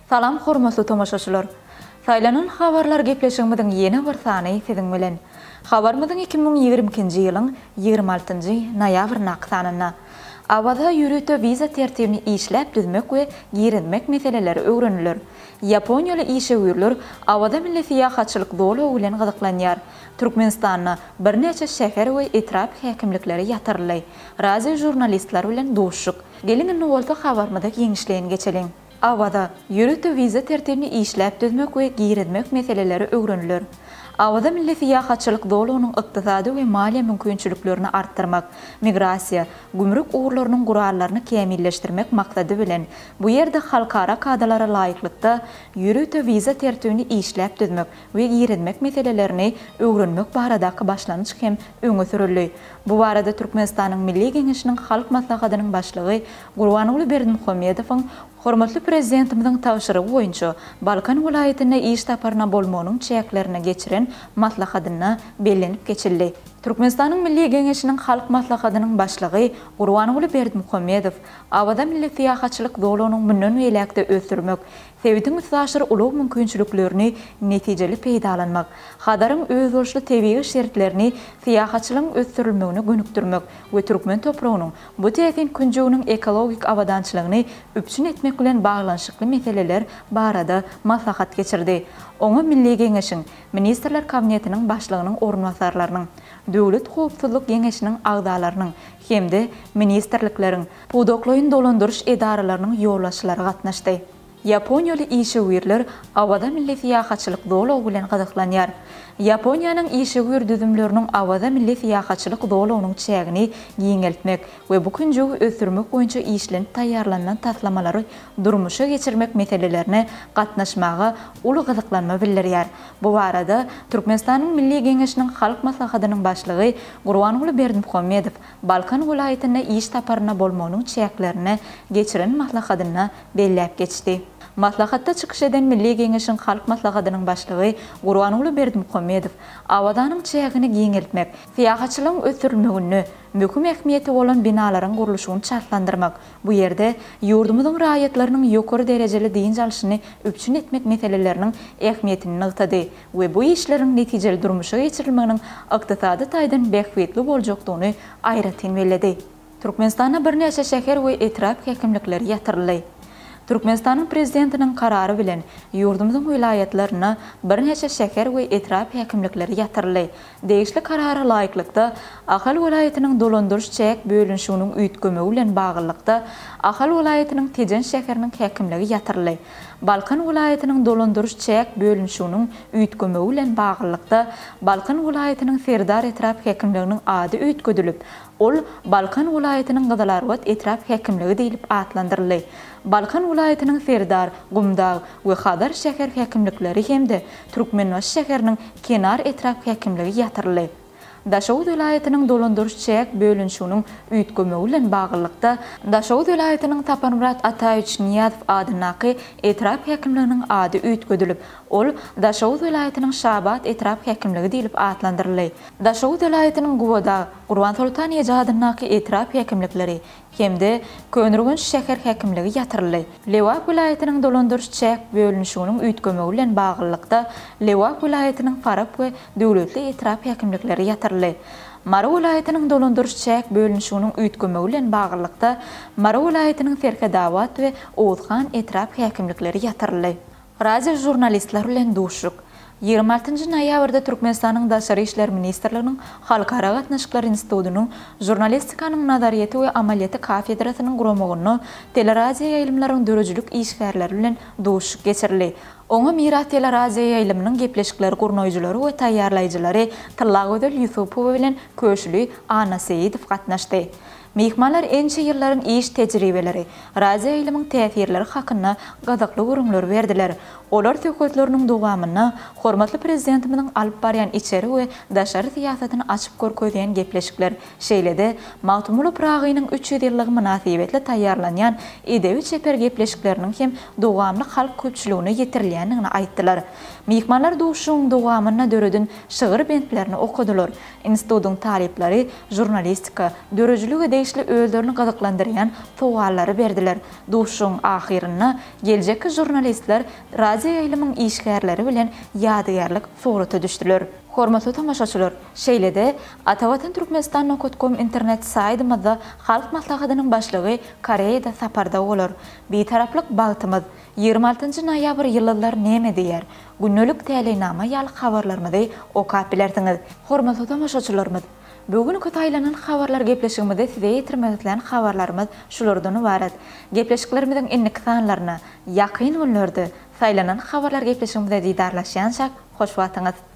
Salam hormatly tomaşaçylar. Saylanan habarlar gepleşigimiziň ýeni bir sany siziň bilen. Habarymyzyň 2022-nji ýylyň 26-njy noýabryna aksanyna. Awada ýürüte viza tertibini işläp düzmek we girenmek meseleleri öwrenilir. Yaponiýaly işgörler awada milli syýahatçylyk dolu bilen gyzyklanýar. Türkmenistanyň bir neçe şäher we etrap häkimlikleri ýatyrly. Razy jurnalistler bilen doşuk. Gelin indi bolsa habarymyza ýeňişleýän geçelim. Awada ýürüte viza tertibini işläp düzmek we girenmek meseleleri öwrenilir. Awada milli syýahatçylyk dolunyň ykdysady we maliýe mümkinçiliklerini artdyrmak, migrasiýa, gümrük uğurlarynyň gurallaryny kämilleşdirmek maksady bilen bu ýerde halkara kadalara laýyklykda ýürüte viza tertibini işläp düzmek we girenmek meselelerini öwrenmek baradaky başlanyç hem öňe sürildi. Bu barada Türkmenistanyň Milli Geňeşiniň halk maslahatynyň başlygy Gurbanuly Berdimuhammedowyň hormatly prezidentimiziň tawşyrygy boýunça Balkan welaýatyna iş taparyna bolmanyň çäklerini geçiren maslahatyna bellenip geçildi. Türkmenistanyň Milli Geňeşiniň halk maslahatynyň başlygy Gurbanuly Berdimuhammedow awada milli syýahatçylyk dolunyň münden welekde ösürmek, sevdiň müsaşyr ulug mümkinçiliklerini netijeli peýdalanmak, hadaryň özgörüşli tebii şertlerini syýahatçylygyň ösürilmegine gönükdirmek we türkmen toprağynyň bu täsin künjüginiň ekologik awadançylygyny üpçün etmek bilen baglanyşykly meseleler barada maslahat geçirdi. Oňa Milli Geňeşiň Ministrler Kabinetiniň başlygynyň ornwasarlarynyň, Döwlet Howpsuzlyk Geňeşiniň agdalarynyň hemde ministrlikleriň, pudokloýyn dolandyryş edaralarynyň ýollaşylary gatnaşdy. Yaponiýaly işgörler awada milli syýahatçylyk dolu bilen gyzyklanýar. Yaponiýanyň işgör düzümleriniň awada milli syýahatçylyk dolunyň çägini ýeňeltmek we bu künjügi ösürmek boýunça işlenip taýýarlanan taslamalary durmuşa geçirmek meselelerini gatnaşmagy uly gyzyklanma bildirýär. Bu barada Türkmenistanyň Milli Geňeşiniň halk maslahatynyň başlygy Gurbanuly Berdimuhammedow Balkan welaýatyna iş taparyna bolmanyň çäklerini geçiren maslahatyna belläp geçdi. Maslahatda çykyş eden Milli Geňeşiniň halk maslahatynyň başlygy Gurbanuly Berdimuhammedow awadaanyň çägini giňeltmek, syýahatçylygyň ösürilmegini, möhüm ähmiýeti bolan binalaryň gurulşyny çatlandyrmak, bu ýerde ýurdumyzyň raýatlarynyň ýokary derejeli diňe alşyny üpçün etmek meseleleriniň ähmiýetini nygtady we bu işleriň netijeli durmuşa geçirilmeginiň ykdysady taýdan bähwetli boljakdygyny aýratyn belledi. Türkmenistanda bir neçe şäher we etrap häkimlikleri ýatyrly. Türkmenistanyň prezidentiniň karary bilen ýurdumyzyň vilayatlaryna bir neçe şäher we etrap häkimlikleri ýatyrly. Degişli karara laýyklykda Ahal welaýatynyň dolandyryş çäk bölünşiginiň üýtgemi bilen baglykda Ahal welaýatynyň Tejen şäheriniň häkimligi ýatyrly. Balkan welaýatynyň dolandyryş çäk bölünşiginiň üýtgemi bilen baglykda Balkan welaýatynyň Serdar etrap häkimliginiň ady üýtgedilip, ol Balkan welaýatynyň Gyzalarwat etrap häkimligi diýilip atlandyrly. Balkan welaýatynyň Serdar, Gumdag we Hadar şäher häkimlikleri hemde Türkmenbaş şäheriniň Kenar etrap häkimligi ýatyrly. Daşowut welaýatynyň dolandyryş çäk bölünşiginiň üýtgemi bilen baglykda Daşowut welaýatynyň Tapanmurat Ataýew Niýazow adynaky etrap häkimliginiň ady üýtgedilip, ol Daşowut welaýatynyň Şabat etrap häkimligi diýilip atlandyrly. Daşowut welaýatynyň Gowada, Gurban Sultan Ýeje adynaky etrap häkimlikleri hemde Könürgünç şäher häkimligi ýatyrly. Lewak welaýatynyň dolandyryş çäk bölünşiginiň üýtgemi bilen baglykda Lewak welaýatynyň Farab we döwletli etrap häkimlikleri ýatyrly. Mara welaýatynyň dolandyryş çäk bölünşiginiň üýtgemi bilen baglykda Mara welaýatynyň Serkedawat we Owuzhan etrap häkimlikleri ýatyrly. Razy jurnalistler bilen doşuk. 26-njy noýabrda Türkmenistanyň Daşary işler ministrliginiň Halkara gatnaşyklar institutynyň jurnalistikanyň nazariýeti we amaliýaty kafedrasynyň guramagyny teleraziýa ýaýlymlaryň dörejlik işgärleri bilen doşuk geçirildi. Oňa Miras teleraziýa ýaýlymynyň gepleşikleri gurnaýjylary we taýýarlaýjylary Tillagödel Ýusupow bilen köşli Ana Seýidow gatnaşdy. Mehmanlar ençe ýyllaryň iş tejribeleri, raziýa ýaýlymynyň täsirleri hakynda gazakly görüňler berdiler. Olar söhbetleriniň dowamyna hormatly prezidentimiziň alyp barýan içeri we daşary syýasatyny açyp görkezýän gepleşikler şeýlede Mahmuly Pragynyň 300 ýyllygy münasibetli taýýarlanýan edebi çeper gepleşikleriniň hem dowamly halk köpçüligine ýetirilýändigini aýtdylar. Mihmanlar duşun dowamyna döredin şygyr bentlerini okudular. Institutun talipleri jurnalistika, dörejlük edişli öýlerini gazaklandyran sowallary berdiler. Duşun ahyryna geljeki jurnalistler radio ýylymyň işgärleri bilen ýadygarlyk surata düşdiler. Hormatly tamaşaçylar, şeýlede Atawatan Türkmenistan.com internet saýtymyzda halk maslahatynyň başlygy Koreýada saparda bolar. Bir taraplyk bagtymyz 26 noýabr ýyllar näme diýer? Günnülük täliňnama ýaly habarlarymyzy okap bilersiňiz. Hormatly tamaşaçylarymyz, bugünkü taýlanan habarlar gepleşigimizde size ýetirmedilen habarlarymyz şulardan ibaret. Gepleşiklerimiziň enlik sanlaryna ýakyn günlerde saýlanan habarlar gepleşigimizde diýdarlaşýançak hoş wagtyňyz.